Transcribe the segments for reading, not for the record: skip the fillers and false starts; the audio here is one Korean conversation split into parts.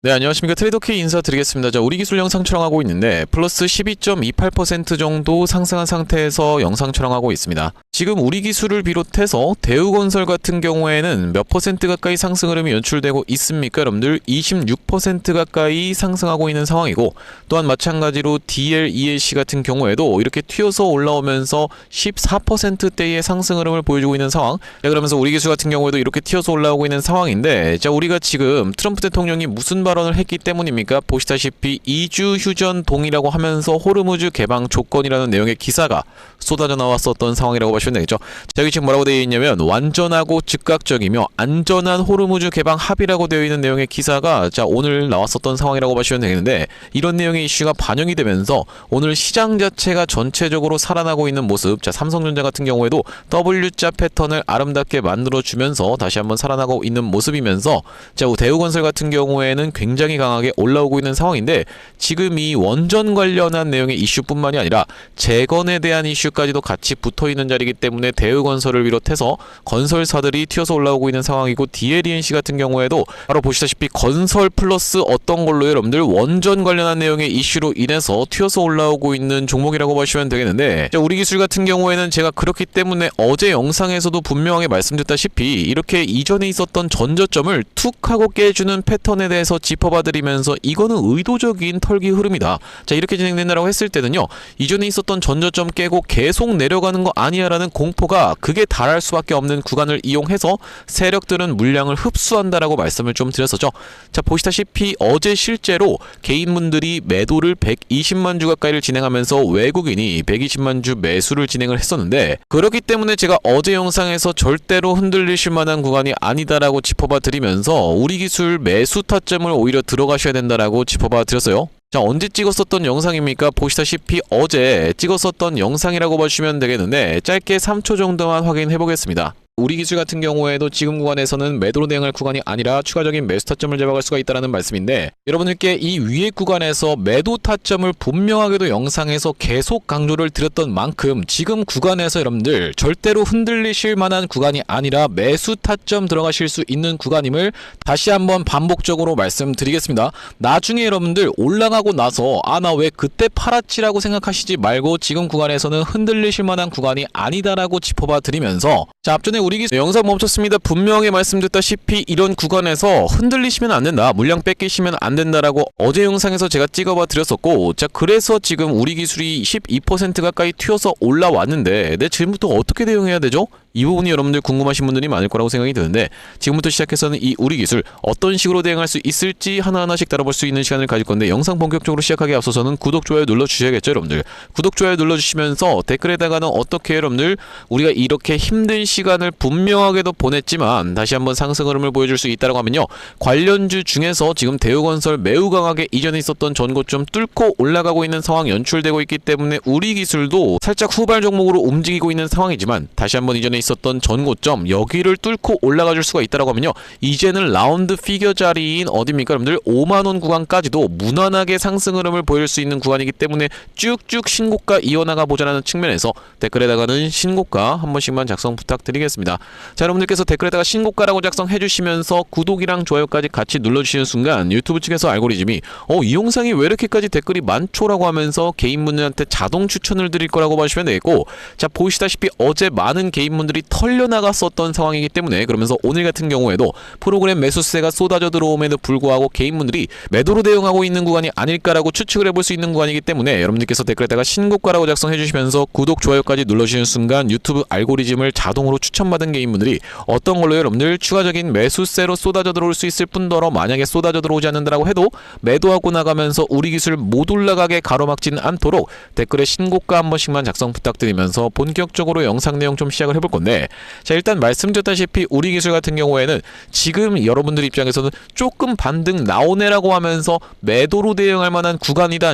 네, 안녕하십니까. 트레이더K 인사드리겠습니다. 자, 우리 기술 영상 촬영하고 있는데 플러스 12.28% 정도 상승한 상태에서 영상 촬영하고 있습니다. 지금 우리 기술을 비롯해서 대우건설 같은 경우에는 몇 퍼센트 가까이 상승 흐름이 연출되고 있습니까? 여러분들 26% 가까이 상승하고 있는 상황이고, 또한 마찬가지로 DL, ELC 같은 경우에도 이렇게 튀어서 올라오면서 14%대의 상승 흐름을 보여주고 있는 상황. 자, 그러면서 우리 기술 같은 경우에도 이렇게 튀어서 올라오고 있는 상황인데, 자, 우리가 지금 트럼프 대통령이 무슨 발언을 했기 때문입니까? 보시다시피 이주 휴전 동의라고 하면서 호르무즈 개방 조건이라는 내용의 기사가 쏟아져 나왔었던 상황이라고 보시면 되겠죠. 자, 여기 지금 뭐라고 되어 있냐면 완전하고 즉각적이며 안전한 호르무즈 개방 합의라고 되어 있는 내용의 기사가 오늘 나왔었던 상황이라고 보시면 되겠는데, 이런 내용의 이슈가 반영이 되면서 오늘 시장 자체가 전체적으로 살아나고 있는 모습. 자, 삼성전자 같은 경우에도 W자 패턴을 아름답게 만들어주면서 다시 한번 살아나고 있는 모습이면서, 자, 대우건설 같은 경우에는 굉장히 강하게 올라오고 있는 상황인데, 지금 이 원전 관련한 내용의 이슈뿐만이 아니라 재건에 대한 이슈까지도 같이 붙어있는 자리이기 때문에 대우건설을 비롯해서 건설사들이 튀어서 올라오고 있는 상황이고, DLENC 같은 경우에도 바로 보시다시피 건설 플러스 어떤 걸로 여러분들 원전 관련한 내용의 이슈로 인해서 튀어서 올라오고 있는 종목이라고 보시면 되겠는데, 자, 우리 기술 같은 경우에는 제가 그렇기 때문에 어제 영상에서도 분명하게 말씀드렸다시피 이렇게 이전에 있었던 전저점을 툭 하고 깨주는 패턴에 대해서 짚어봐드리면서 이거는 의도적인 털기 흐름이다. 자, 이렇게 진행된다라고 했을 때는요, 이전에 있었던 전저점 깨고 계속 내려가는 거 아니야 라는 공포가 극에 달할 수밖에 없는 구간을 이용해서 세력들은 물량을 흡수한다라고 말씀을 좀 드렸었죠. 자, 보시다시피 어제 실제로 개인분들이 매도를 120만 주 가까이를 진행하면서 외국인이 120만 주 매수를 진행을 했었는데, 그렇기 때문에 제가 어제 영상에서 절대로 흔들리실 만한 구간이 아니다라고 짚어봐 드리면서 우리 기술 매수 타점을 오히려 들어가셔야 된다라고 짚어봐 드렸어요. 자, 언제 찍었었던 영상입니까? 보시다시피 어제 찍었었던 영상이라고 보시면 되겠는데, 짧게 3초 정도만 확인해 보겠습니다. 우리 기술 같은 경우에도 지금 구간에서는 매도로 대응할 구간이 아니라 추가적인 매수 타점을 잡아갈 수가 있다는 말씀인데, 여러분들께 이 위의 구간에서 매도 타점을 분명하게도 영상에서 계속 강조를 드렸던 만큼 지금 구간에서 여러분들 절대로 흔들리실 만한 구간이 아니라 매수 타점 들어가실 수 있는 구간임을 다시 한번 반복적으로 말씀드리겠습니다. 나중에 여러분들 올라가고 나서 나 왜 그때 팔았지라고 생각하시지 말고 지금 구간에서는 흔들리실 만한 구간이 아니다라고 짚어봐 드리면서, 자, 앞전에 우리 기술 영상 멈췄습니다. 분명히 말씀드렸다시피 이런 구간에서 흔들리시면 안 된다, 물량 뺏기시면 안 된다라고 어제 영상에서 제가 찍어봐 드렸었고, 자, 그래서 지금 우리 기술이 12% 가까이 튀어서 올라왔는데 지금부터 어떻게 대응해야 되죠? 이 부분이 여러분들 궁금하신 분들이 많을 거라고 생각이 드는데, 지금부터 시작해서는 이 우리 기술 어떤 식으로 대응할 수 있을지 하나하나씩 다뤄볼 수 있는 시간을 가질 건데, 영상 본격적으로 시작하기 앞서서는 구독, 좋아요 눌러주셔야겠죠. 여러분들 구독, 좋아요 눌러주시면서 댓글에다가는 어떻게 여러분들 우리가 이렇게 힘든 시간을 분명하게도 보냈지만 다시 한번 상승 흐름을 보여줄 수 있다고 하면요, 관련주 중에서 지금 대우건설 매우 강하게 이전에 있었던 전고점 뚫고 올라가고 있는 상황 연출되고 있기 때문에 우리 기술도 살짝 후발 종목으로 움직이고 있는 상황이지만, 다시 한번 이전에 있었던 전고점 여기를 뚫고 올라가 줄 수가 있다고 하면요, 이제는 라운드 피겨 자리인 어디입니까 여러분들, 5만원 구간까지도 무난하게 상승 흐름을 보일 수 있는 구간이기 때문에 쭉쭉 신고가 이어나가 보자는 측면에서 댓글에다가는 신고가 한 번씩만 작성 부탁드리겠습니다. 자, 여러분들께서 댓글에다가 신고가라고 작성해 주시면서 구독이랑 좋아요까지 같이 눌러주시는 순간 유튜브 측에서 알고리즘이 이 영상이 왜 이렇게까지 댓글이 많죠라고 하면서 개인분들한테 자동 추천을 드릴 거라고 보시면 되겠고, 자, 보시다시피 어제 많은 개인분들이 털려나갔었던 상황이기 때문에, 그러면서 오늘 같은 경우에도 프로그램 매수세가 쏟아져 들어옴에도 불구하고 개인분들이 매도로 대응하고 있는 구간이 아닐까라고 추측을 해볼 수 있는 구간이기 때문에, 여러분들께서 댓글에다가 신고가라고 작성해 주시면서 구독, 좋아요까지 눌러주시는 순간 유튜브 알고리즘을 자동으로 추천받은 개인분들이 어떤 걸로 여러분들 추가적인 매수세로 쏟아져 들어올 수 있을 뿐더러, 만약에 쏟아져 들어오지 않는다라고 해도 매도하고 나가면서 우리 기술 못 올라가게 가로막지는 않도록 댓글에 신고가 한 번씩만 작성 부탁드리면서 본격적으로 영상 내용 좀 시작을 해볼 건데, 자, 일단 말씀드렸다시피 우리 기술 같은 경우에는 지금 여러분들 입장에서는 조금 반등 나오네라고 하면서 매도로 대응할 만한 구간이다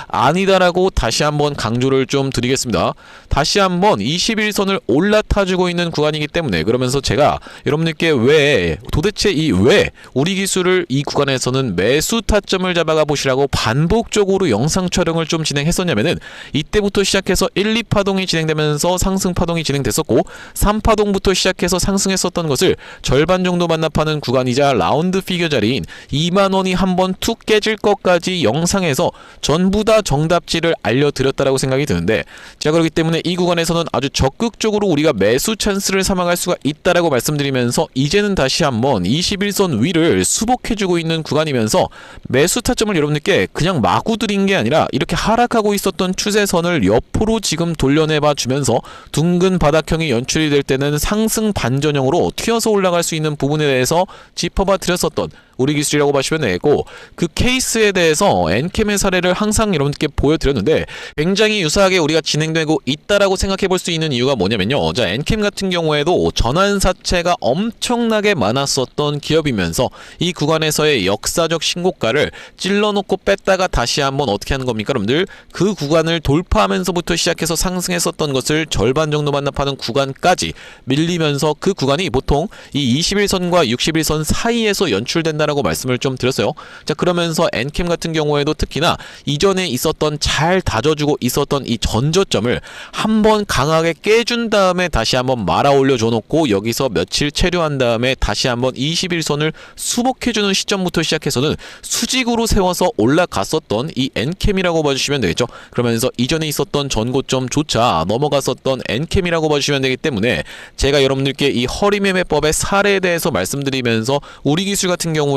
아니다라고 다시 한번 강조를 좀 드리겠습니다. 다시 한번 21선을 올라타주고 있는 구간이기 때문에, 그러면서 제가 여러분들께 도대체 왜 우리 기술을 이 구간에서는 매수 타점을 잡아가 보시라고 반복적으로 영상 촬영을 좀 진행했었냐면은, 이때부터 시작해서 1, 2파동이 진행되면서 상승 파동이 진행됐었고, 3파동부터 시작해서 상승했었던 것을 절반 정도 반납하는 구간이자 라운드 피겨 자리인 2만원이 한번 툭 깨질 것까지 영상에서 전부 다 정답지를 알려드렸다라고 생각이 드는데, 자, 그렇기 때문에 이 구간에서는 아주 적극적으로 우리가 매수 찬스를 삼아갈 수가 있다라고 말씀드리면서, 이제는 다시 한번 21선 위를 수복해주고 있는 구간이면서 매수 타점을 여러분들께 그냥 마구 드린 게 아니라 이렇게 하락하고 있었던 추세선을 옆으로 지금 돌려내봐 주면서 둥근 바닥형이 연출이 될 때는 상승 반전형으로 튀어서 올라갈 수 있는 부분에 대해서 짚어봐 드렸었던 우리 기술이라고 보시면 되고, 그 케이스에 대해서 엔캠의 사례를 항상 여러분들께 보여드렸는데 굉장히 유사하게 우리가 진행되고 있다라고 생각해 볼 수 있는 이유가 뭐냐면요. 자, 엔캠 같은 경우에도 전환사채가 엄청나게 많았었던 기업이면서 이 구간에서의 역사적 신고가를 찔러놓고 뺐다가 다시 한번 어떻게 하는 겁니까, 여러분들? 그 구간을 돌파하면서부터 시작해서 상승했었던 것을 절반 정도 반납하는 구간까지 밀리면서 그 구간이 보통 이 21선과 61선 사이에서 연출된다 라고 말씀을 좀 드렸어요. 자, 그러면서 엔캠 같은 경우에도 특히나 이전에 있었던 잘 다져주고 있었던 이 전저점을 한번 강하게 깨준 다음에 다시 한번 말아 올려줘 놓고 여기서 며칠 체류한 다음에 다시 한번 21선을 수복해주는 시점부터 시작해서는 수직으로 세워서 올라갔었던 이 엔캠이라고 봐주시면 되겠죠. 그러면서 이전에 있었던 전고점조차 넘어갔었던 엔캠이라고 봐주시면 되기 때문에 제가 여러분들께 이 허리매매법의 사례에 대해서 말씀드리면서 우리 기술 같은 경우에도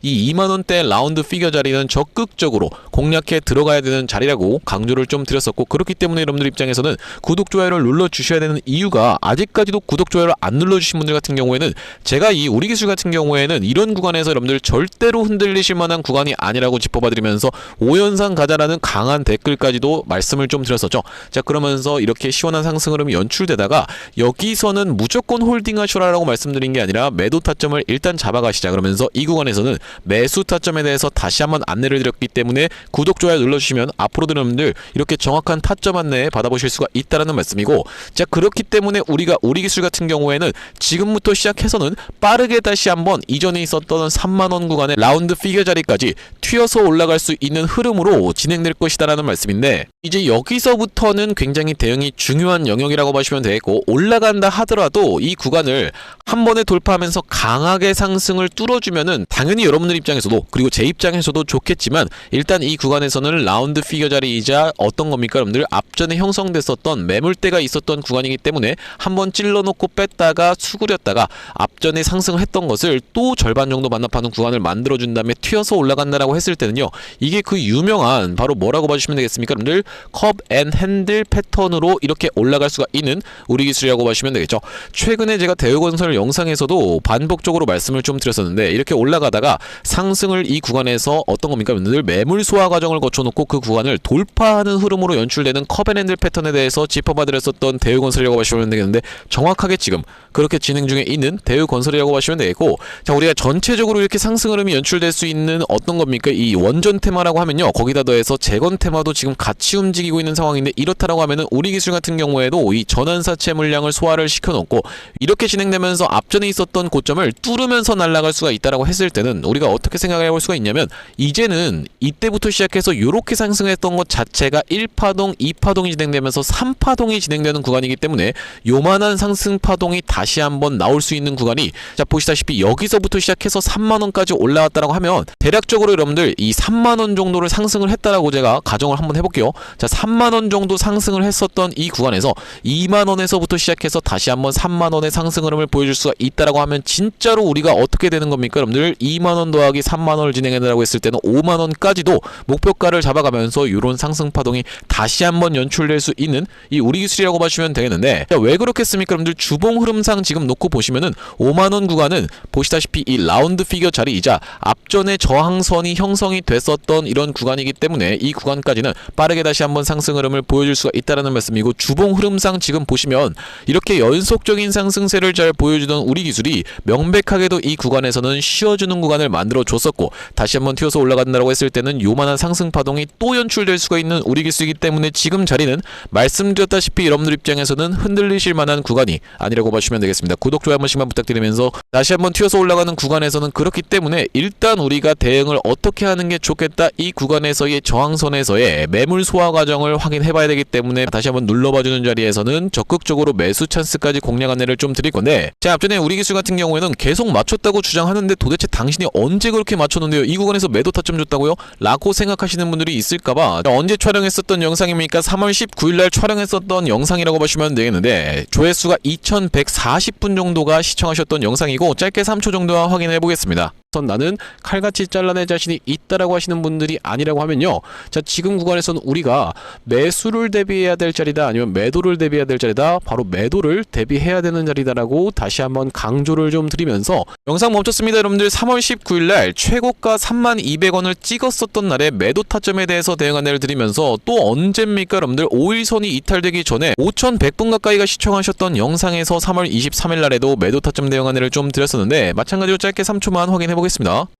이 2만원대 라운드 피겨 자리는 적극적으로 공략해 들어가야 되는 자리라고 강조를 좀 드렸었고, 그렇기 때문에 여러분들 입장에서는 구독, 좋아요를 눌러주셔야 되는 이유가, 아직까지도 구독, 좋아요를 안 눌러주신 분들 같은 경우에는 제가 이 우리 기술 같은 경우에는 이런 구간에서 여러분들 절대로 흔들리실 만한 구간이 아니라고 짚어봐드리면서 5연상 가자라는 강한 댓글까지도 말씀을 좀 드렸었죠. 자, 그러면서 이렇게 시원한 상승 흐름이 연출되다가 여기서는 무조건 홀딩하셔라라고 말씀드린 게 아니라 매도 타점을 일단 잡아가시자, 그러면서 이 구간에서는 매수 타점에 대해서 다시 한번 안내를 드렸기 때문에 구독, 좋아요 눌러주시면 앞으로도 여러분들 이렇게 정확한 타점 안내 받아보실 수가 있다라는 말씀이고, 자, 그렇기 때문에 우리가 우리 기술 같은 경우에는 지금부터 시작해서는 빠르게 다시 한번 이전에 있었던 3만원 구간의 라운드 피겨 자리까지 튀어서 올라갈 수 있는 흐름으로 진행될 것이다라는 말씀인데, 이제 여기서부터는 굉장히 대응이 중요한 영역이라고 보시면 되겠고, 올라간다 하더라도 이 구간을 한 번에 돌파하면서 강하게 상승을 뚫어주면은 당연히 여러분들 입장에서도, 그리고 제 입장에서도 좋겠지만, 일단 이 구간에서는 라운드 피겨 자리이자 어떤 겁니까, 여러분들? 앞전에 형성됐었던 매물대가 있었던 구간이기 때문에 한번 찔러놓고 뺐다가 수그렸다가 앞전에 상승했던 것을 또 절반 정도 반납하는 구간을 만들어준 다음에 튀어서 올라간다라고 했을 때는요, 이게 그 유명한 바로 뭐라고 봐주시면 되겠습니까, 여러분들? 컵 앤 핸들 패턴으로 이렇게 올라갈 수가 있는 우리 기술이라고 보시면 되겠죠. 최근에 제가 대우건설 영상에서도 반복적으로 말씀을 좀 드렸었는데, 이렇게 올라가다가 상승을 이 구간에서 어떤 겁니까, 여러분들? 매물 소화 과정을 거쳐놓고 그 구간을 돌파하는 흐름으로 연출되는 컵 앤 핸들 패턴에 대해서 짚어봐드렸었던 대우건설이라고 보시면 되겠는데, 정확하게 지금 그렇게 진행 중에 있는 대우건설이라고 보시면 되겠고, 자, 우리가 전체적으로 이렇게 상승 흐름이 연출될 수 있는 어떤 겁니까, 이 원전 테마라고 하면요, 거기다 더해서 재건 테마도 지금 같이 움직이고 있는 상황인데, 이렇다라고 하면은 우리 기술 같은 경우에도 이 전환사채 물량을 소화를 시켜놓고 이렇게 진행되면서 앞전에 있었던 고점을 뚫으면서 날아갈 수가 있다라고 했을 때는 우리가 어떻게 생각해 볼 수가 있냐면, 이제는 이때부터 시작해서 이렇게 상승했던 것 자체가 1파동, 2파동이 진행되면서 3파동이 진행되는 구간이기 때문에 요만한 상승 파동이 다시 한번 나올 수 있는 구간이, 자, 보시다시피 여기서부터 시작해서 3만원까지 올라왔다라고 하면 대략적으로 여러분들 이 3만원 정도를 상승을 했다라고 제가 가정을 한번 해볼게요. 자, 3만원 정도 상승을 했었던 이 구간에서 2만원에서부터 시작해서 다시 한번 3만원의 상승 흐름을 보여줄 수가 있다라고 하면 진짜로 우리가 어떻게 되는 겁니까, 여러분들? 2만원 더하기 3만원을 진행해내라고 했을 때는 5만원까지도 목표가를 잡아가면서 이런 상승 파동이 다시 한번 연출될 수 있는 이 우리 기술이라고 보시면 되겠는데, 자, 왜 그렇겠습니까, 여러분들? 주봉 흐름상 지금 놓고 보시면은 5만원 구간은 보시다시피 이 라운드 피겨 자리이자 앞전에 저항선이 형성이 됐었던 이런 구간이기 때문에 이 구간까지는 빠르게 다시 한번 상승 흐름을 보여줄 수가 있다라는 말씀이고, 주봉 흐름상 지금 보시면 이렇게 연속적인 상승세를 잘 보여주던 우리 기술이 명백하게도 이 구간에서는 쉬어 찔러주는 구간을 만들어 줬었고, 다시 한번 튀어서 올라간다고 했을 때는 요만한 상승 파동이 또 연출될 수가 있는 우리 기수이기 때문에 지금 자리는 말씀드렸다시피 여러분들 입장에서는 흔들리실 만한 구간이 아니라고 봐주시면 되겠습니다. 구독, 좋아요 한 번씩만 부탁드리면서 다시 한번 튀어서 올라가는 구간에서는 그렇기 때문에 일단 우리가 대응을 어떻게 하는 게 좋겠다, 이 구간에서의 저항선에서의 매물 소화 과정을 확인해 봐야 되기 때문에 다시 한번 눌러봐주는 자리에서는 적극적으로 매수 찬스까지 공략 안내를 좀 드릴 건데, 제가 앞전에 우리 기술 같은 경우에는 계속 맞췄다고 주장하는데 도대체 당신이 언제 그렇게 맞췄는데요? 이 구간에서 매도 타점 줬다고요? 라고 생각하시는 분들이 있을까봐 언제 촬영했었던 영상입니까? 3월 19일날 촬영했었던 영상이라고 보시면 되겠는데, 조회수가 2140분 정도가 시청하셨던 영상이고 짧게 3초 정도 확인해 보겠습니다. 나는 칼같이 잘라낼 자신이 있다라고 하시는 분들이 아니라고 하면요, 자, 지금 구간에서는 우리가 매수를 대비해야 될 자리다, 아니면 매도를 대비해야 될 자리다, 바로 매도를 대비해야 되는 자리다라고 다시 한번 강조를 좀 드리면서 영상 멈췄습니다. 여러분들 3월 19일날 최고가 32,200원을 찍었었던 날에 매도 타점에 대해서 대응 안내를 드리면서, 또 언제입니까 여러분들? 5일선이 이탈되기 전에 5,100분 가까이가 시청하셨던 영상에서 3월 23일날에도 매도 타점 대응 안내를 좀 드렸었는데, 마찬가지로 짧게 3초만 확인해 보겠습니다.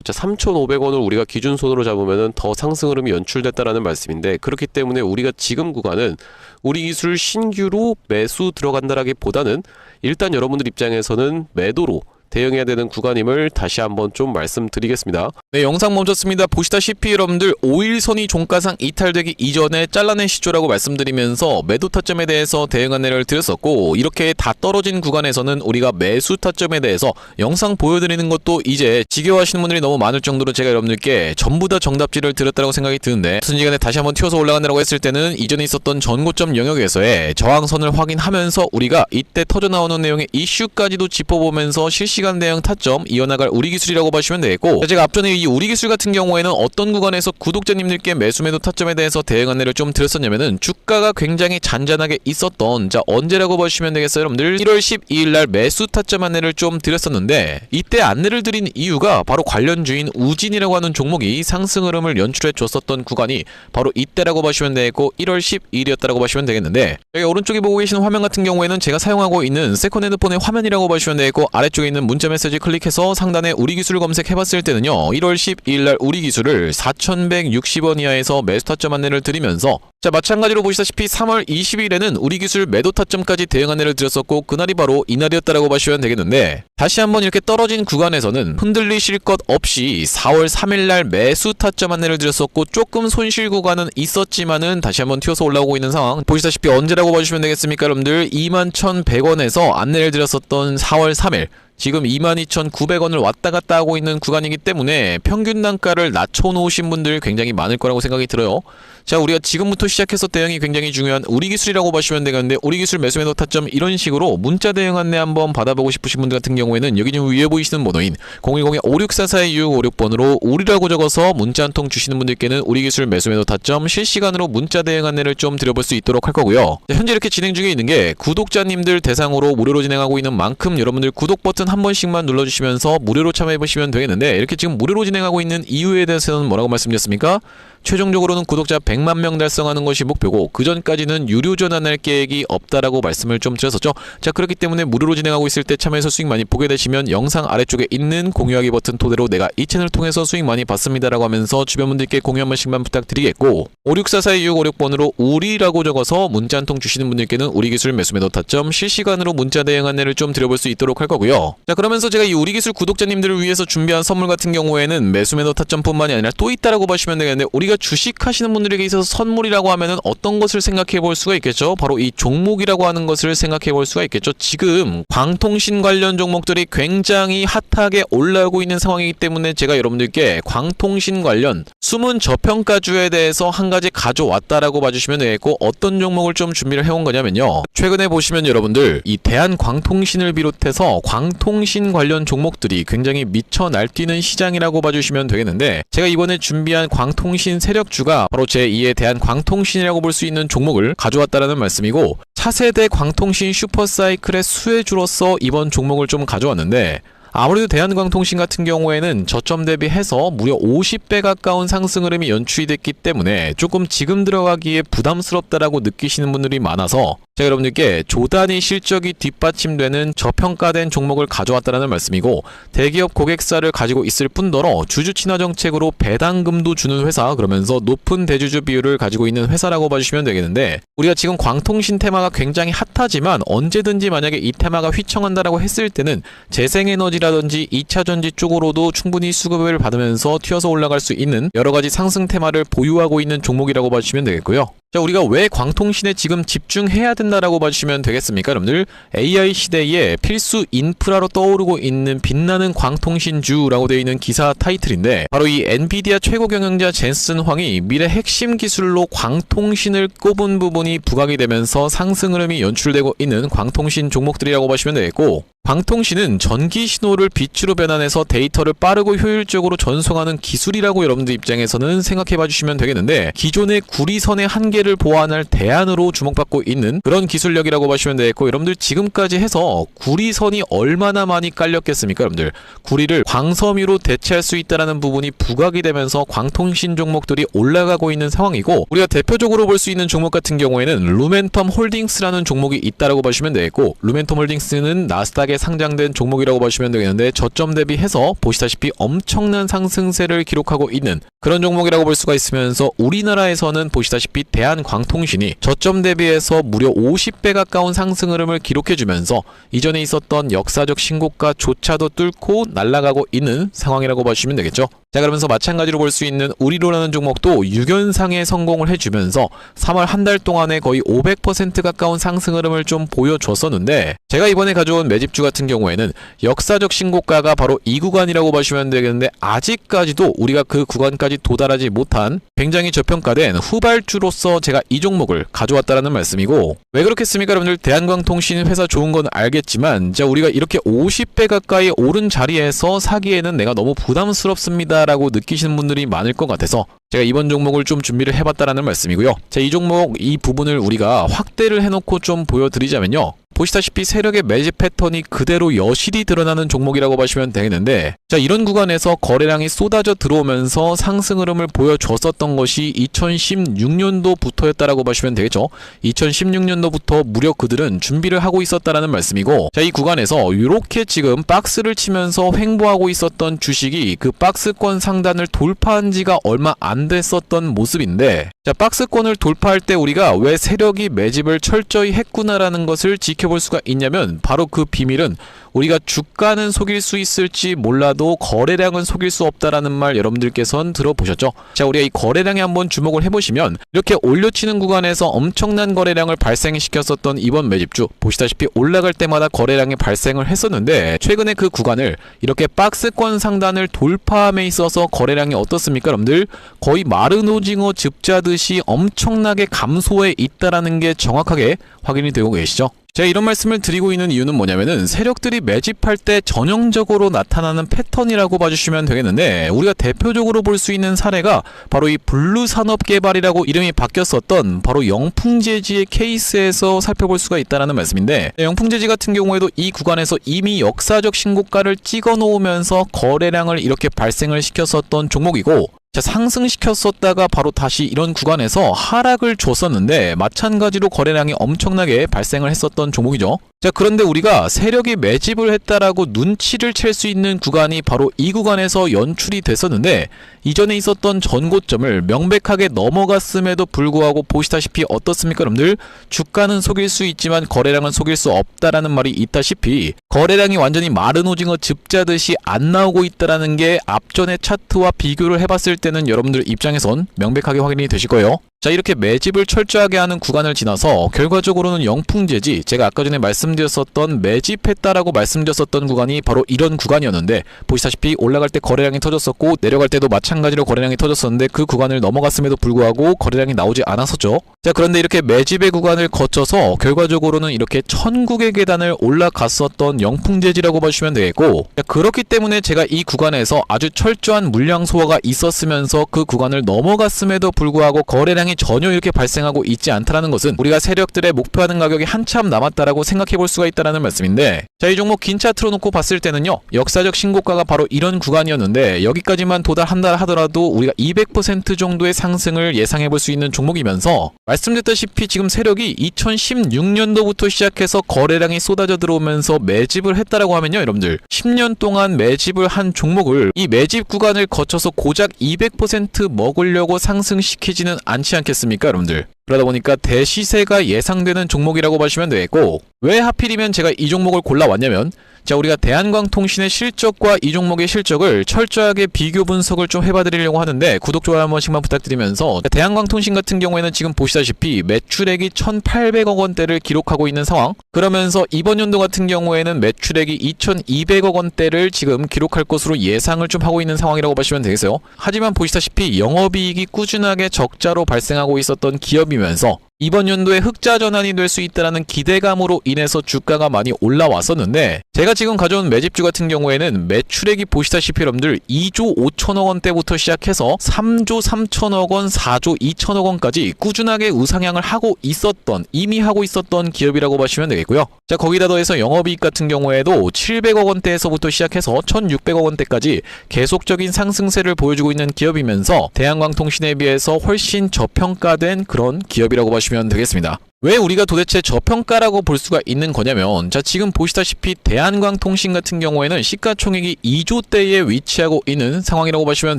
자, 3,500원을 우리가 기준선으로 잡으면 더 상승 흐름이 연출됐다라는 말씀인데, 그렇기 때문에 우리가 지금 구간은 우리 기술 신규로 매수 들어간다라기보다는 일단 여러분들 입장에서는 매도로 대응해야 되는 구간임을 다시 한번 좀 말씀드리겠습니다. 네, 영상 멈췄습니다. 보시다시피 여러분들 5일선이 종가상 이탈되기 이전에 잘라내시죠라고 말씀드리면서 매도 타점에 대해서 대응 안내를 드렸었고, 이렇게 다 떨어진 구간에서는 우리가 매수 타점에 대해서 영상 보여드리는 것도 이제 지겨워하시는 분들이 너무 많을 정도로 제가 여러분들께 전부 다 정답지를 드렸다고 생각이 드는데, 순간에 다시 한번 튀어서 올라간다고 했을 때는 이전에 있었던 전고점 영역에서의 저항선을 확인하면서 우리가 이때 터져나오는 내용의 이슈까지도 짚어보면서 실시간 대응 타점 이어나갈 우리 기술이라고 보시면 되겠고, 제가 앞전에 이 우리 기술 같은 경우에는 어떤 구간에서 구독자님들께 매수 매도 타점에 대해서 대응 안내를 좀 드렸었냐면은, 주가가 굉장히 잔잔하게 있었던, 자, 언제라고 보시면 되겠어요 여러분들? 1월 12일날 매수 타점 안내를 좀 드렸었는데, 이때 안내를 드린 이유가 바로 관련주인 우진이라고 하는 종목이 상승 흐름을 연출해 줬었던 구간이 바로 이때라고 보시면 되겠고, 1월 12일이었다라고 보시면 되겠는데, 여기 오른쪽에 보고 계시는 화면 같은 경우에는 제가 사용하고 있는 세컨핸드폰의 화면이라고 보시면 되겠고, 아래쪽에 있는 문자 메시지 클릭해서 상단에 우리 기술을 검색해봤을 때는요, 1월 12일날 우리 기술을 4,160원 이하에서 매수 타점 안내를 드리면서, 자, 마찬가지로 보시다시피 3월 20일에는 우리 기술 매도 타점까지 대응 안내를 드렸었고, 그날이 바로 이날이었다라고 보시면 되겠는데, 다시 한번 이렇게 떨어진 구간에서는 흔들리실 것 없이 4월 3일날 매수 타점 안내를 드렸었고, 조금 손실 구간은 있었지만은 다시 한번 튀어서 올라오고 있는 상황, 보시다시피 언제라고 봐주시면 되겠습니까 여러분들? 21,100원에서 안내를 드렸었던 4월 3일, 지금 22,900원을 왔다 갔다 하고 있는 구간이기 때문에 평균 단가를 낮춰놓으신 분들 굉장히 많을 거라고 생각이 들어요. 자, 우리가 지금부터 시작해서 대응이 굉장히 중요한 우리 기술이라고 보시면 되겠는데, 우리 기술 매수 매도 타점 이런 식으로 문자 대응 안내 한번 받아보고 싶으신 분들 같은 경우에는 여기 지금 위에 보이시는 번호인 010-5644-2656번으로 우리라고 적어서 문자 한 통 주시는 분들께는 우리 기술 매수 매도 타점 실시간으로 문자 대응 안내를 좀 드려볼 수 있도록 할 거고요. 자, 현재 이렇게 진행 중에 있는 게 구독자님들 대상으로 무료로 진행하고 있는 만큼 여러분들 구독 버튼 한 번씩만 눌러주시면서 무료로 참여해보시면 되겠는데, 이렇게 지금 무료로 진행하고 있는 이유에 대해서는 뭐라고 말씀드렸습니까? 최종적으로는 구독자 100만 명 달성하는 것이 목표고, 그 전까지는 유료 전환할 계획이 없다라고 말씀을 좀 드렸었죠. 자, 그렇기 때문에 무료로 진행하고 있을 때 참여해서 수익 많이 보게 되시면 영상 아래쪽에 있는 공유하기 버튼 토대로 내가 이 채널 통해서 수익 많이 봤습니다라고 하면서 주변 분들께 공유 한 번씩만 부탁드리겠고, 564422656번으로 우리라고 적어서 문자 한 통 주시는 분들께는 우리 기술 매수 매도 타점 실시간으로 문자 대응 안내를 좀 드려볼 수 있도록 할 거고요. 자, 그러면서 제가 이 우리 기술 구독자님들을 위해서 준비한 선물 같은 경우에는 매수 매도 타점뿐만이 아니라 또 있다라고 보시면 되겠는데, 우리가 주식 하시는 분들에게 있어서 선물이라고 하면은 어떤 것을 생각해 볼 수가 있겠죠? 바로 이 종목이라고 하는 것을 생각해 볼 수가 있겠죠. 지금 광통신 관련 종목들이 굉장히 핫하게 올라오고 있는 상황이기 때문에 제가 여러분들께 광통신 관련 숨은 저평가주에 대해서 한 가지 가져왔다라고 봐주시면 되겠고, 어떤 종목을 좀 준비를 해온 거냐면요, 최근에 보시면 여러분들 이 대한광통신을 비롯해서 광통신 관련 종목들이 굉장히 미쳐 날뛰는 시장이라고 봐주시면 되겠는데, 제가 이번에 준비한 광통신 세력주가 바로 제2의 대한광통신이라고 볼 수 있는 종목을 가져왔다라는 말씀이고, 차세대 광통신 슈퍼사이클의 수혜주로서 이번 종목을 좀 가져왔는데, 아무래도 대한광통신 같은 경우에는 저점 대비해서 무려 50배 가까운 상승 흐름이 연출이 됐기 때문에 조금 지금 들어가기에 부담스럽다라고 느끼시는 분들이 많아서 자, 여러분들께 조단위 실적이 뒷받침되는 저평가된 종목을 가져왔다는 말씀이고, 대기업 고객사를 가지고 있을 뿐더러 주주 친화 정책으로 배당금도 주는 회사, 그러면서 높은 대주주 비율을 가지고 있는 회사라고 봐주시면 되겠는데, 우리가 지금 광통신 테마가 굉장히 핫하지만 언제든지 만약에 이 테마가 휘청한다라고 했을 때는 재생에너지라든지 2차전지 쪽으로도 충분히 수급을 받으면서 튀어서 올라갈 수 있는 여러가지 상승 테마를 보유하고 있는 종목이라고 봐주시면 되겠고요. 자, 우리가 왜 광통신에 지금 집중해야 된다라고 봐주시면 되겠습니까? 여러분들, AI 시대에 필수 인프라로 떠오르고 있는 빛나는 광통신주라고 되어 있는 기사 타이틀인데, 바로 이 엔비디아 최고 경영자 젠슨 황이 미래 핵심 기술로 광통신을 꼽은 부분이 부각이 되면서 상승 흐름이 연출되고 있는 광통신 종목들이라고 보시면 되겠고, 광통신은 전기 신호를 빛으로 변환해서 데이터를 빠르고 효율적으로 전송하는 기술이라고 여러분들 입장에서는 생각해 봐주시면 되겠는데, 기존의 구리선의 한계를 보완할 대안으로 주목받고 있는 그런 기술력이라고 보시면 되겠고, 여러분들 지금까지 해서 구리선이 얼마나 많이 깔렸겠습니까? 여러분들 구리를 광섬유로 대체할 수 있다는 부분이 부각이 되면서 광통신 종목들이 올라가고 있는 상황이고, 우리가 대표적으로 볼 수 있는 종목 같은 경우에는 루멘텀 홀딩스라는 종목이 있다라고 보시면 되겠고, 루멘텀 홀딩스는 나스닥에 상장된 종목이라고 보시면 되겠는데, 저점 대비해서 보시다시피 엄청난 상승세를 기록하고 있는 그런 종목이라고 볼 수가 있으면서, 우리나라에서는 보시다시피 대한광통신이 저점 대비해서 무려 50배 가까운 상승 흐름을 기록해주면서 이전에 있었던 역사적 신고가조차도 뚫고 날아가고 있는 상황이라고 보시면 되겠죠. 자, 그러면서 마찬가지로 볼 수 있는 우리로라는 종목도 6연상에 성공을 해주면서 3월 한 달 동안에 거의 500% 가까운 상승 흐름을 좀 보여줬었는데, 제가 이번에 가져온 매집주 같은 경우에는 역사적 신고가가 바로 이 구간이라고 보시면 되겠는데, 아직까지도 우리가 그 구간까지 도달하지 못한 굉장히 저평가된 후발주로서 제가 이 종목을 가져왔다는 말씀이고, 왜 그렇겠습니까? 여러분들, 대한광통신 회사 좋은 건 알겠지만, 자, 우리가 이렇게 50배 가까이 오른 자리에서 사기에는 내가 너무 부담스럽습니다 라고 느끼시는 분들이 많을 것 같아서 제가 이번 종목을 좀 준비를 해봤다라는 말씀이고요. 자, 이 종목 이 부분을 우리가 확대를 해놓고 좀 보여드리자면요, 보시다시피 세력의 매집 패턴이 그대로 여실히 드러나는 종목이라고 보시면 되겠는데, 자, 이런 구간에서 거래량이 쏟아져 들어오면서 상승 흐름을 보여줬었던 것이 2016년도부터였다라고 보시면 되겠죠. 2016년도부터 무려 그들은 준비를 하고 있었다라는 말씀이고, 자, 이 구간에서 이렇게 지금 박스를 치면서 횡보하고 있었던 주식이 그 박스권 상단을 돌파한 지가 얼마 안 됐었던 모습인데, 자, 박스권을 돌파할 때 우리가 왜 세력이 매집을 철저히 했구나라는 것을 지켜볼 수가 있냐면, 바로 그 비밀은 우리가 주가는 속일 수 있을지 몰라도 거래량은 속일 수 없다라는 말 여러분들께서는 들어보셨죠? 자, 우리가 이 거래량에 한번 주목을 해보시면, 이렇게 올려치는 구간에서 엄청난 거래량을 발생시켰었던 이번 매집주, 보시다시피 올라갈 때마다 거래량이 발생을 했었는데, 최근에 그 구간을 이렇게 박스권 상단을 돌파함에 있어서 거래량이 어떻습니까? 여러분들, 거의 마른 오징어 즙자듯이 엄청나게 감소해 있다라는 게 정확하게 확인이 되고 계시죠? 제가 이런 말씀을 드리고 있는 이유는 뭐냐면은, 세력들이 매집할 때 전형적으로 나타나는 패턴이라고 봐주시면 되겠는데, 우리가 대표적으로 볼 수 있는 사례가 바로 이 블루산업개발이라고 이름이 바뀌었었던 바로 영풍재지의 케이스에서 살펴볼 수가 있다는 말씀인데, 영풍재지 같은 경우에도 이 구간에서 이미 역사적 신고가를 찍어 놓으면서 거래량을 이렇게 발생을 시켰었던 종목이고, 자, 상승시켰었다가 바로 다시 이런 구간에서 하락을 줬었는데, 마찬가지로 거래량이 엄청나게 발생을 했었던 종목이죠. 자, 그런데 우리가 세력이 매집을 했다라고 눈치를 챌 수 있는 구간이 바로 이 구간에서 연출이 됐었는데, 이전에 있었던 전고점을 명백하게 넘어갔음에도 불구하고 보시다시피 어떻습니까? 여러분들, 주가는 속일 수 있지만 거래량은 속일 수 없다라는 말이 있다시피, 거래량이 완전히 마른 오징어 즙자듯이 안 나오고 있다라는 게 앞전의 차트와 비교를 해봤을 때는 여러분들 입장에선 명백하게 확인이 되실 거예요. 자, 이렇게 매집을 철저하게 하는 구간을 지나서 결과적으로는 영풍재지, 제가 아까 전에 말씀드렸었던 매집했다라고 말씀드렸었던 구간이 바로 이런 구간이었는데, 보시다시피 올라갈 때 거래량이 터졌었고 내려갈 때도 마찬가지로 거래량이 터졌었는데, 그 구간을 넘어갔음에도 불구하고 거래량이 나오지 않았었죠. 자, 그런데 이렇게 매집의 구간을 거쳐서 결과적으로는 이렇게 천국의 계단을 올라갔었던 영풍재지라고 보시면 되겠고, 자, 그렇기 때문에 제가 이 구간에서 아주 철저한 물량 소화가 있었으면서 그 구간을 넘어갔음에도 불구하고 거래량이 전혀 이렇게 발생하고 있지 않다는 것은, 우리가 세력들의 목표하는 가격이 한참 남았다라고 생각해 볼 수가 있다는 말씀인데, 자, 이 종목 긴 차트로 놓고 봤을 때는요, 역사적 신고가가 바로 이런 구간이었는데 여기까지만 도달한다 하더라도 우리가 200% 정도의 상승을 예상해 볼 수 있는 종목이면서 말씀드렸다시피 지금 세력이 2016년도부터 시작해서 거래량이 쏟아져 들어오면서 매집을 했다라고 하면요, 여러분들 10년 동안 매집을 한 종목을 이 매집 구간을 거쳐서 고작 200% 먹으려고 상승시키지는 않지 않겠습니까, 여러분들? 그러다 보니까 대시세가 예상되는 종목이라고 보시면 되겠고, 왜 하필이면 제가 이 종목을 골라왔냐면, 자, 우리가 대한광통신의 실적과 이 종목의 실적을 철저하게 비교 분석을 좀 해봐드리려고 하는데 구독, 좋아요 한 번씩만 부탁드리면서, 대한광통신 같은 경우에는 지금 보시다시피 매출액이 1,800억 원대를 기록하고 있는 상황, 그러면서 이번 연도 같은 경우에는 매출액이 2,200억 원대를 지금 기록할 것으로 예상을 좀 하고 있는 상황이라고 보시면 되겠어요. 하지만 보시다시피 영업이익이 꾸준하게 적자로 발생하고 있었던 기업이면서 이번 연도에 흑자 전환이 될 수 있다는 기대감으로 인해서 주가가 많이 올라왔었는데, 제가 지금 가져온 매집주 같은 경우에는 매출액이 보시다시피 여러분들 2조 5천억 원대부터 시작해서 3조 3천억 원, 4조 2천억 원까지 꾸준하게 우상향을 하고 있었던, 이미 하고 있었던 기업이라고 보시면 되겠고요. 자, 거기다 더해서 영업이익 같은 경우에도 700억 원대에서부터 시작해서 1,600억 원대까지 계속적인 상승세를 보여주고 있는 기업이면서 대한광통신에 비해서 훨씬 저평가된 그런 기업이라고 보시면 되겠습니다. 왜 우리가 도대체 저평가라고 볼 수가 있는 거냐면, 자, 지금 보시다시피 대한광통신 같은 경우에는 시가총액이 2조대에 위치하고 있는 상황이라고 보시면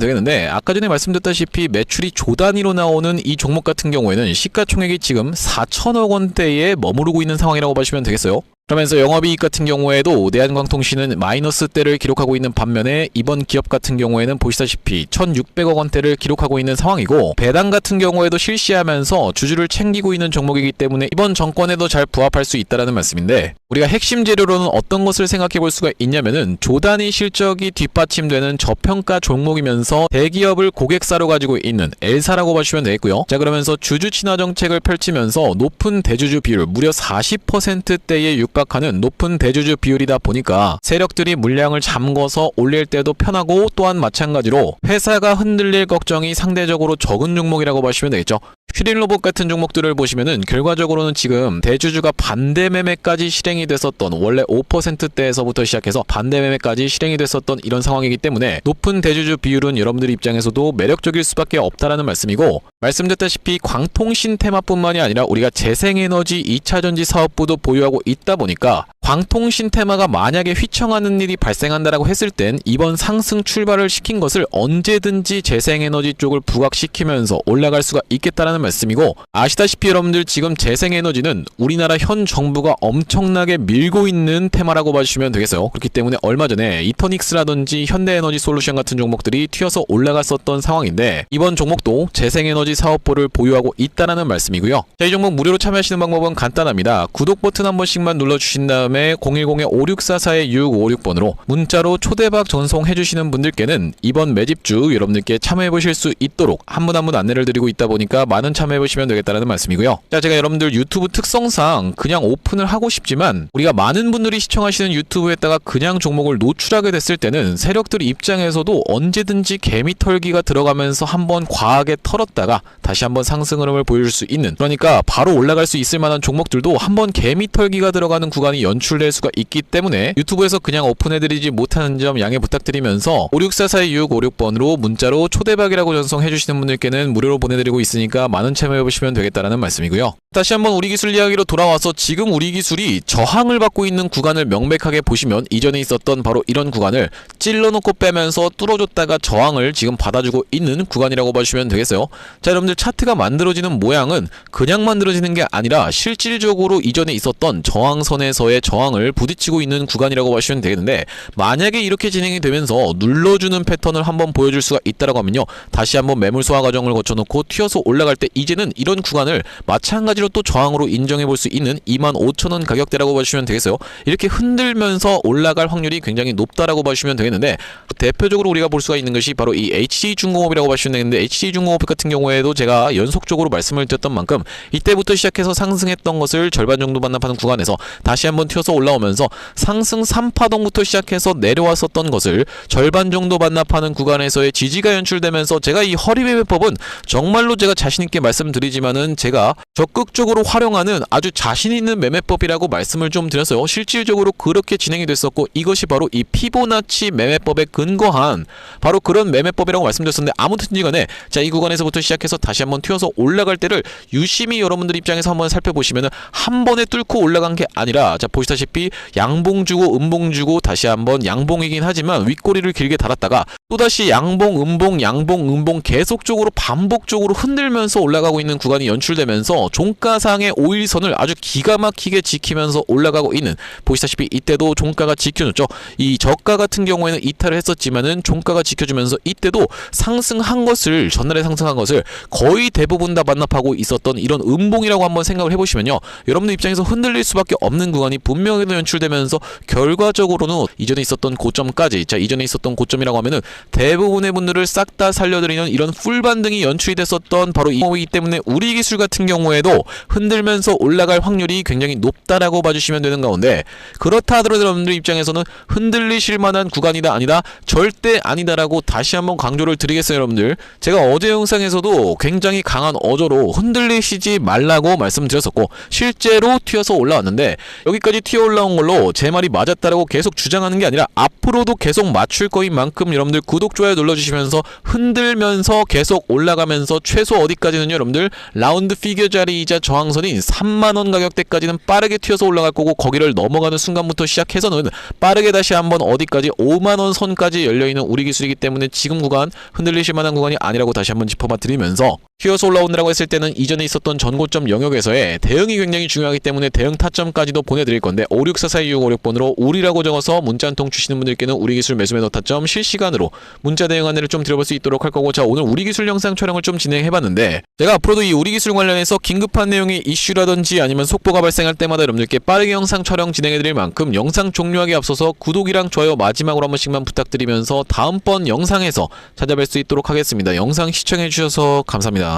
되겠는데, 아까 전에 말씀드렸다시피 매출이 조 단위로 나오는 이 종목 같은 경우에는 시가총액이 지금 4천억 원대에 머무르고 있는 상황이라고 보시면 되겠어요. 그러면서 영업이익 같은 경우에도 대한광통신은 마이너스대를 기록하고 있는 반면에 이번 기업 같은 경우에는 보시다시피 1,600억 원대를 기록하고 있는 상황이고, 배당 같은 경우에도 실시하면서 주주를 챙기고 있는 종목이기 때문에 이번 정권에도 잘 부합할 수 있다는 말씀인데, 우리가 핵심 재료로는 어떤 것을 생각해 볼 수가 있냐면은 조단위 실적이 뒷받침되는 저평가 종목이면서 대기업을 고객사로 가지고 있는 L사라고 보시면 되겠고요. 자, 그러면서 주주 친화 정책을 펼치면서 높은 대주주 비율, 무려 40%대에 육박하는 높은 대주주 비율이다 보니까 세력들이 물량을 잠궈서 올릴 때도 편하고, 또한 마찬가지로 회사가 흔들릴 걱정이 상대적으로 적은 종목이라고 보시면 되겠죠. 슈린로봇 같은 종목들을 보시면은 결과적으로는 지금 대주주가 반대 매매까지 실행이 됐었던, 원래 5%대에서부터 시작해서 반대 매매까지 실행이 됐었던 이런 상황이기 때문에 높은 대주주 비율은 여러분들 입장에서도 매력적일 수밖에 없다라는 말씀이고, 말씀드렸다시피 광통신 테마뿐만이 아니라 우리가 재생에너지 2차전지 사업부도 보유하고 있다 보니까 광통신 테마가 만약에 휘청하는 일이 발생한다라고 했을 땐 이번 상승 출발을 시킨 것을 언제든지 재생에너지 쪽을 부각시키면서 올라갈 수가 있겠다라는 말씀이고, 아시다시피 여러분들 지금 재생에너지는 우리나라 현 정부가 엄청나게 밀고 있는 테마라고 봐주시면 되겠어요. 그렇기 때문에 얼마 전에 이터닉스라든지 현대에너지 솔루션 같은 종목들이 튀어서 올라갔었던 상황인데, 이번 종목도 재생에너지 사업부를 보유하고 있다라는 말씀이고요. 자, 이 종목 무료로 참여하시는 방법은 간단합니다. 구독 버튼 한 번씩만 눌러주신 다음에 010-5644-6656번으로 문자로 초대박 전송해주시는 분들께는 이번 매집주 여러분들께 참여해보실 수 있도록 한 분 한 분 안내를 드리고 있다 보니까 많은 참여해보시면 되겠다는 말씀이고요. 자, 제가 여러분들 유튜브 특성상 그냥 오픈을 하고 싶지만 우리가 많은 분들이 시청하시는 유튜브에다가 그냥 종목을 노출하게 됐을 때는 세력들 입장에서도 언제든지 개미털기가 들어가면서 한번 과하게 털었다가 다시 한번 상승 흐름을 보여줄 수 있는, 그러니까 바로 올라갈 수 있을 만한 종목들도 한번 개미털기가 들어가는 구간이 연출될 수가 있기 때문에 유튜브에서 그냥 오픈해드리지 못하는 점 양해 부탁드리면서 5644-2656번으로 문자로 초대박이라고 전송해주시는 분들께는 무료로 보내드리고 있으니까 많은 참여해보시면 되겠다라는 말씀이고요. 다시 한번 우리 기술 이야기로 돌아와서 지금 우리 기술이 저항을 받고 있는 구간을 명백하게 보시면 이전에 있었던 바로 이런 구간을 찔러놓고 빼면서 뚫어줬다가 저항을 지금 받아주고 있는 구간이라고 봐주시면 되겠어요. 자, 여러분들 차트가 만들어지는 모양은 그냥 만들어지는 게 아니라 실질적으로 이전에 있었던 저항선에서의 저항을 부딪히고 있는 구간이라고 보시면 되겠는데, 만약에 이렇게 진행이 되면서 눌러주는 패턴을 한번 보여줄 수가 있다라고 하면요, 다시 한번 매물 소화 과정을 거쳐놓고 튀어서 올라갈 때 이제는 이런 구간을 마찬가지로 또 저항으로 인정해 볼 수 있는 25,000원 가격대라고 보시면 되겠어요. 이렇게 흔들면서 올라갈 확률이 굉장히 높다라고 보시면 되겠는데, 대표적으로 우리가 볼 수가 있는 것이 바로 이 HD중공업이라고 보시면 되겠는데, HD중공업 같은 경우에도 제가 연속적으로 말씀을 드렸던 만큼 이때부터 시작해서 상승했던 것을 절반 정도 반납하는 구간에서 다시 한번 튀어서 올라오면서 상승 3파동부터 시작해서 내려왔었던 것을 절반 정도 반납하는 구간에서의 지지가 연출되면서 제가 이 허리 매매법은 정말로 제가 자신있게 말씀드리지만은 제가 적극적으로 활용하는 아주 자신 있는 매매법이라고 말씀을 좀 드렸어요. 실질적으로 그렇게 진행이 됐었고 이것이 바로 이 피보나치 매매법에 근거한 바로 그런 매매법이라고 말씀드렸었는데, 아무튼지 간에 자, 이 구간에서부터 시작해서 다시 한번 튀어서 올라갈 때를 유심히 여러분들 입장에서 한번 살펴보시면은 한 번에 뚫고 올라간 게 아니라, 자, 보시다시피 양봉 주고 음봉 주고 다시 한번 양봉이긴 하지만 윗꼬리를 길게 달았다가 또다시 양봉 음봉 양봉 음봉 계속적으로 반복적으로 흔들면서 올라가고 있는 구간이 연출되면서 종가상의 5일선을 아주 기가 막히게 지키면서 올라가고 있는, 보시다시피 이때도 종가가 지켜줬죠. 이 저가 같은 경우에는 이탈을 했었지만은 종가가 지켜주면서 이때도 상승한 것을, 전날에 상승한 것을 거의 대부분 다 반납하고 있었던 이런 음봉이라고 한번 생각을 해보시면요, 여러분들 입장에서 흔들릴 수밖에 없는 구간이 분명히 연출되면서 결과적으로는 이전에 있었던 고점까지, 자, 이전에 있었던 고점이라고 하면은 대부분의 분들을 싹 다 살려드리는 이런 풀 반등이 연출이 됐었던 바로 이이기 때문에 우리 기술 같은 경우에도 흔들면서 올라갈 확률이 굉장히 높다라고 봐주시면 되는 가운데, 그렇다 하더라도 여러분들 입장에서는 흔들리실 만한 구간이다 아니다, 절대 아니다라고 다시 한번 강조를 드리겠어요. 여러분들, 제가 어제 영상에서도 굉장히 강한 어조로 흔들리시지 말라고 말씀드렸었고 실제로 튀어서 올라왔는데, 여기까지 튀어 올라온 걸로 제 말이 맞았다라고 계속 주장하는 게 아니라 앞으로도 계속 맞출 거인 만큼 여러분들 구독, 좋아요 눌러주시면서 흔들면서 계속 올라가면서 최소 어디까지는요, 여러분들 라운드 피겨 자리이자 저항선인 3만원 가격대까지는 빠르게 튀어서 올라갈 거고, 거기를 넘어가는 순간부터 시작해서는 빠르게 다시 한번 어디까지 5만원 선까지 열려있는 우리 기술이기 때문에 지금 구간 흔들리실 만한 구간이 아니라고 다시 한번 짚어봐 드리면서, 튀어서 올라온다라고 했을 때는 이전에 있었던 전고점 영역에서의 대응이 굉장히 중요하기 때문에 대응 타점까지도 보내드릴 건데, 5644256번으로 우리라고 적어서 문자 한 통 주시는 분들께는 우리 기술 매수 매도 타점 실시간으로 문자 대응 안내를 좀 드려볼 수 있도록 할 거고, 자, 오늘 우리 기술 영상 촬영을 좀 진행해봤는데, 제가 앞으로도 이 우리 기술 관련해서 긴급한 내용의 이슈라든지 아니면 속보가 발생할 때마다 여러분들께 빠르게 영상 촬영 진행해드릴 만큼 영상 종료하기 앞서서 구독이랑 좋아요 마지막으로 한 번씩만 부탁드리면서 다음번 영상에서 찾아뵐 수 있도록 하겠습니다. 영상 시청해주셔서 감사합니다.